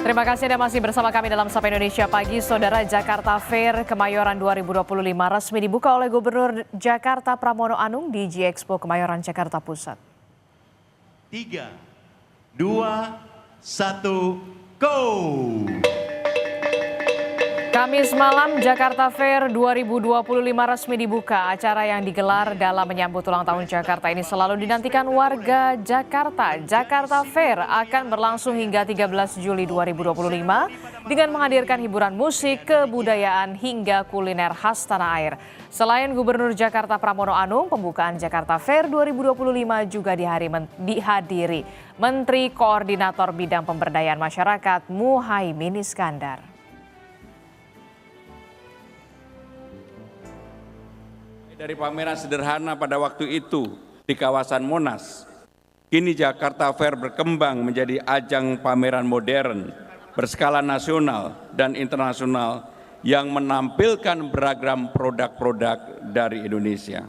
Terima kasih Anda masih bersama kami dalam Sapa Indonesia Pagi. Saudara, Jakarta Fair Kemayoran 2025 resmi dibuka oleh Gubernur Jakarta Pramono Anung di G-Expo Kemayoran, Jakarta Pusat. 3, 2, 1, go! Kamis malam, Jakarta Fair 2025 resmi dibuka. Acara yang digelar dalam menyambut ulang tahun Jakarta ini selalu dinantikan warga Jakarta. Jakarta Fair akan berlangsung hingga 13 Juli 2025 dengan menghadirkan hiburan musik, kebudayaan, hingga kuliner khas tanah air. Selain Gubernur Jakarta Pramono Anung, pembukaan Jakarta Fair 2025 juga dihadiri Menteri Koordinator Bidang Pemberdayaan Masyarakat Muhaimin Iskandar. Dari pameran sederhana pada waktu itu di kawasan Monas, kini Jakarta Fair berkembang menjadi ajang pameran modern berskala nasional dan internasional yang menampilkan beragam produk-produk dari Indonesia.